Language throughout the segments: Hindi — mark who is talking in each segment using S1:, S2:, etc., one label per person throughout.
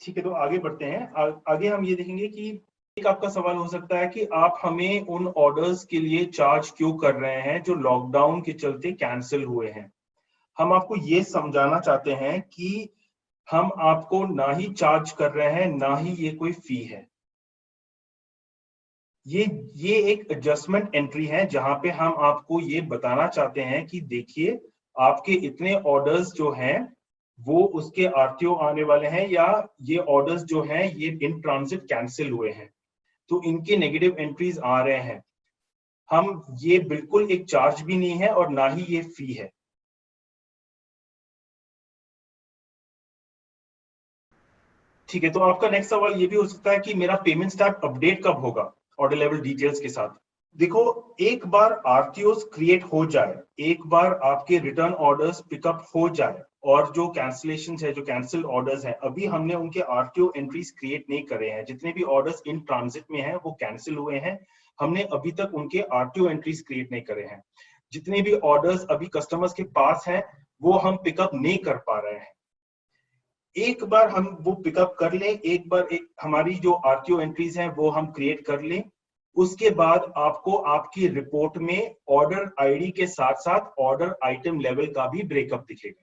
S1: ठीक है, तो आगे बढ़ते हैं। आगे हम ये देखेंगे कि एक आपका सवाल हो सकता है कि आप हमें उन ऑर्डर्स के लिए चार्ज क्यों कर रहे हैं जो लॉकडाउन के चलते कैंसिल हुए हैं। हम आपको ये समझाना चाहते हैं कि हम आपको ना ही चार्ज कर रहे हैं, ना ही ये कोई फी है। ये एक एडजस्टमेंट एंट्री है जहां पे हम आपको ये बताना चाहते हैं कि देखिए, आपके इतने ऑर्डर्स जो हैं वो उसके आरटीओ आने वाले हैं, या ये ऑर्डर्स जो हैं ये इन ट्रांजिट कैंसिल हुए हैं, तो इनके नेगेटिव एंट्रीज आ रहे हैं। हम ये बिल्कुल एक चार्ज भी नहीं है और ना ही ये फी है। ठीक है, तो आपका नेक्स्ट सवाल ये भी हो सकता है कि मेरा पेमेंट स्टैक अपडेट कब होगा ऑर्डर लेवल डिटेल्स के साथ। देखो, एक बार आरटीओस क्रिएट हो जाए, एक बार आपके रिटर्न ऑर्डर्स पिकअप हो जाए, और जो कैंसिलेशंस है, जो कैंसिल ऑर्डर्स हैं, अभी हमने उनके आरटीओ एंट्रीज क्रिएट नहीं करे हैं। जितने भी ऑर्डर्स इन ट्रांजिट में हैं वो कैंसिल हुए हैं, हमने अभी तक उनके आरटीओ एंट्रीज क्रिएट नहीं करे हैं। जितने भी ऑर्डर्स अभी कस्टमर्स के पास हैं वो हम पिकअप नहीं कर पा रहे हैं। एक बार हम वो पिकअप कर लें, एक बार हमारी जो आरटीओ एंट्रीज हैं वो हम क्रिएट कर लें, उसके बाद आपको आपकी रिपोर्ट में ऑर्डर आईडी के साथ साथ ऑर्डर आइटम लेवल का भी ब्रेकअप दिखेगा।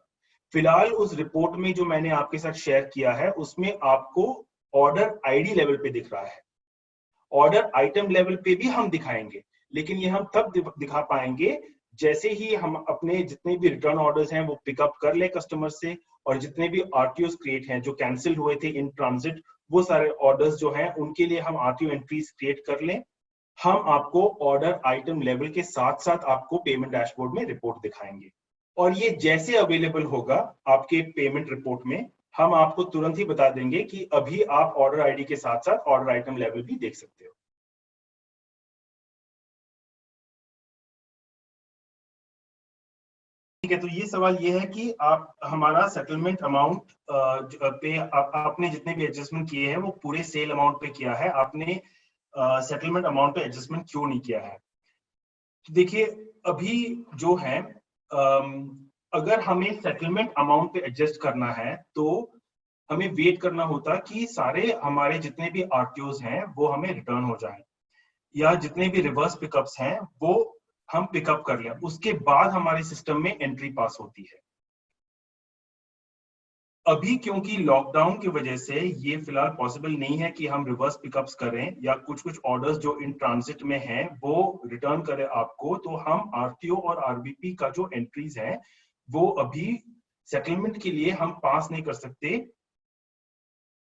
S1: फिलहाल उस रिपोर्ट में जो मैंने आपके साथ शेयर किया है उसमें आपको ऑर्डर आईडी लेवल पे दिख रहा है। ऑर्डर आइटम लेवल पे भी हम दिखाएंगे, लेकिन ये हम तब दिखा पाएंगे जैसे ही हम अपने जितने भी रिटर्न ऑर्डर्स हैं वो पिकअप कर ले कस्टमर से, और जितने भी आरटीओस क्रिएट हैं जो कैंसिल हुए थे इन ट्रांजिट, वो सारे ऑर्डर्स जो हैं उनके लिए हम आरटीओ एंट्रीज क्रिएट कर लें। हम आपको ऑर्डर आइटम लेवल के साथ साथ आपको पेमेंट डैशबोर्ड में रिपोर्ट दिखाएंगे, और ये जैसे अवेलेबल होगा आपके पेमेंट रिपोर्ट में हम आपको तुरंत ही बता देंगे कि अभी आप ऑर्डर आईडी के साथ साथ ऑर्डर आइटम लेवल भी देख सकते हो। ठीक है, तो ये सवाल ये है कि आप हमारा सेटलमेंट अमाउंट पे आपने जितने भी एडजस्टमेंट किए हैं वो पूरे सेल अमाउंट पे किया है, आपने सेटलमेंट अमाउंट पे एडजस्टमेंट क्यों नहीं किया है। तो देखिए, अभी जो है अगर हमें सेटलमेंट अमाउंट पे एडजस्ट करना है तो हमें वेट करना होता कि सारे हमारे जितने भी आरटीओस हैं वो हमें रिटर्न हो जाएं, या जितने भी रिवर्स पिकअप्स हैं वो हम पिकअप कर लें, उसके बाद हमारे सिस्टम में एंट्री पास होती है। अभी क्योंकि लॉकडाउन की वजह से ये फिलहाल पॉसिबल नहीं है कि हम रिवर्स पिकअप्स करें या कुछ कुछ ऑर्डर्स जो इन ट्रांजिट में हैं वो रिटर्न करें आपको, तो हम आरटीओ और आरबीपी का जो एंट्रीज है वो अभी सेटलमेंट के लिए हम पास नहीं कर सकते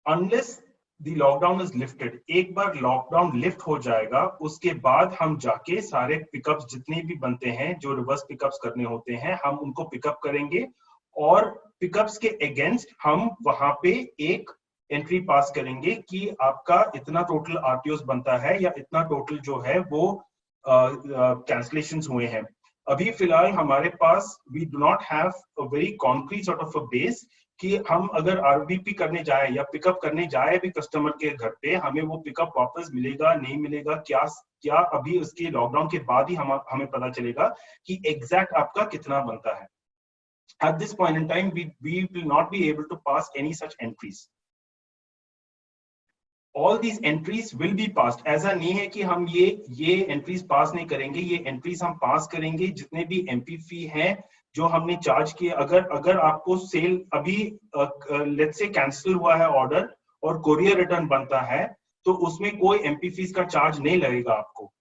S1: unless the lockdown is lifted. एक बार लॉकडाउन लिफ्ट हो जाएगा उसके बाद हम जाके सारे पिकअप्स जितने भी बनते हैं जो रिवर्स पिकअप्स करने होते हैं हम उनको पिकअप करेंगे, और पिकअप्स के अगेंस्ट हम वहां पे एक एंट्री पास करेंगे कि आपका इतना टोटल आरटीओस बनता है या इतना टोटल जो है वो कैंसलेशंस हुए हैं। अभी फिलहाल हमारे पास we do not have a very concrete sort of a base कि हम अगर आरबीपी करने जाए या पिकअप करने जाए भी कस्टमर के घर पे, हमें वो पिकअप वापस मिलेगा नहीं मिलेगा, क्या क्या अभी उसके लॉकडाउन के बाद ही हमें पता चलेगा कि एग्जैक्ट आपका कितना बनता है। At this point in time, we will not be able to pass any such entries. All these entries will be passed. ऐसा नहीं है कि हम ये entries पास नहीं करेंगे, ये entries हम पास करेंगे। जितने भी एमपी फी हैं जो हमने चार्ज किए, अगर आपको सेल अभी लेट्स से कैंसिल हुआ है ऑर्डर और कोरियर रिटर्न बनता है तो उसमें कोई एमपी फीस का चार्ज नहीं लगेगा आपको।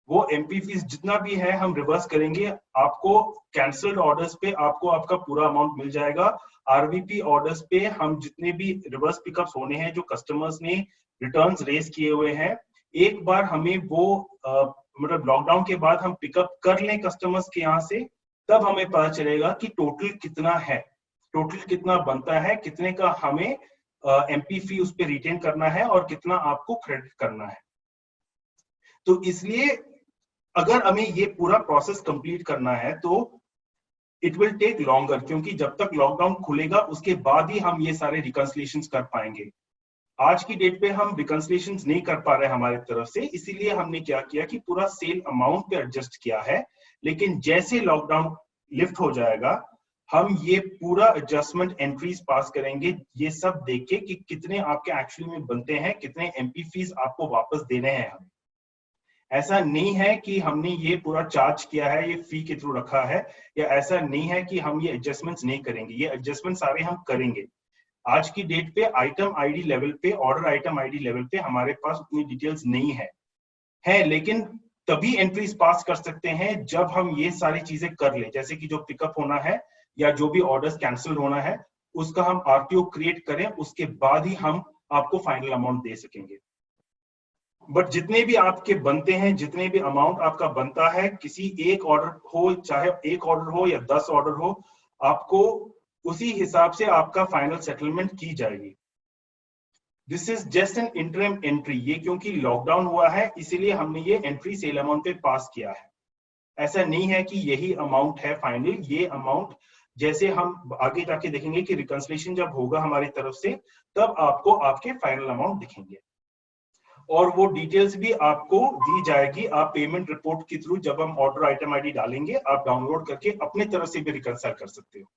S1: वो एमपी फीस जितना भी है हम रिवर्स करेंगे, आपको कैंसल्ड ऑर्डर्स पे आपको आपका पूरा अमाउंट मिल जाएगा। आरबीपी ऑर्डर्स पे हम जितने भी रिवर्स पिकअप्स होने हैं जो कस्टमर्स ने रिटर्न्स रेज किए हुए हैं, एक बार हमें वो मतलब लॉकडाउन के बाद हम पिकअप कर लें कस्टमर्स के यहाँ से, तब हमें पता चलेगा कि टोटल कितना है, टोटल कितना बनता है, कितने का हमें एमपी फी उस पर रिटेन करना है और कितना आपको क्रेडिट करना है। तो इसलिए अगर हमें ये पूरा प्रोसेस कंप्लीट करना है तो इट विल टेक लॉन्गर, क्योंकि जब तक लॉकडाउन खुलेगा उसके बाद ही हम ये सारे रिकंसिलिएशंस कर पाएंगे। आज की डेट पे हम रिकंसिलिएशंस नहीं कर पा रहे हमारी तरफ से, इसीलिए हमने क्या किया कि पूरा सेल अमाउंट पे एडजस्ट किया है। लेकिन जैसे लॉकडाउन लिफ्ट हो जाएगा हम ये पूरा एडजस्टमेंट एंट्रीज पास करेंगे, ये सब देख के कि कितने आपके एक्चुअली में बनते हैं, कितने एमपी फीस आपको वापस देने हैं हमें। ऐसा नहीं है कि हमने ये पूरा चार्ज किया है, ये फी के थ्रू रखा है, या ऐसा नहीं है कि हम ये एडजस्टमेंट्स नहीं करेंगे, ये एडजस्टमेंट सारे हम करेंगे। आज की डेट पे आइटम आईडी लेवल पे, ऑर्डर आइटम आईडी लेवल पे हमारे पास उतनी डिटेल्स नहीं है लेकिन तभी एंट्रीज पास कर सकते हैं जब हम ये सारी चीजें कर ले, जैसे कि जो पिकअप होना है या जो भी ऑर्डर्स कैंसिल होना है उसका हम आरटीओ क्रिएट करें, उसके बाद ही हम आपको फाइनल अमाउंट दे सकेंगे। बट जितने भी आपके बनते हैं, जितने भी अमाउंट आपका बनता है, किसी एक ऑर्डर हो, चाहे एक ऑर्डर हो या 10 ऑर्डर हो, आपको उसी हिसाब से आपका फाइनल सेटलमेंट की जाएगी। This is just an interim entry, ये क्योंकि लॉकडाउन हुआ है इसीलिए हमने ये एंट्री सेल अमाउंट पे पास किया है। ऐसा नहीं है कि यही अमाउंट है फाइनल, ये अमाउंट जैसे हम आगे जाके देखेंगे कि रिकंसिलिएशन जब होगा हमारी तरफ से, तब आपको आपके फाइनल अमाउंट दिखेंगे और वो डिटेल्स भी आपको दी जाएगी। आप पेमेंट रिपोर्ट के थ्रू जब हम ऑर्डर आइटम आईडी डालेंगे, आप डाउनलोड करके अपने तरफ से भी रिकंसाइल कर सकते हो।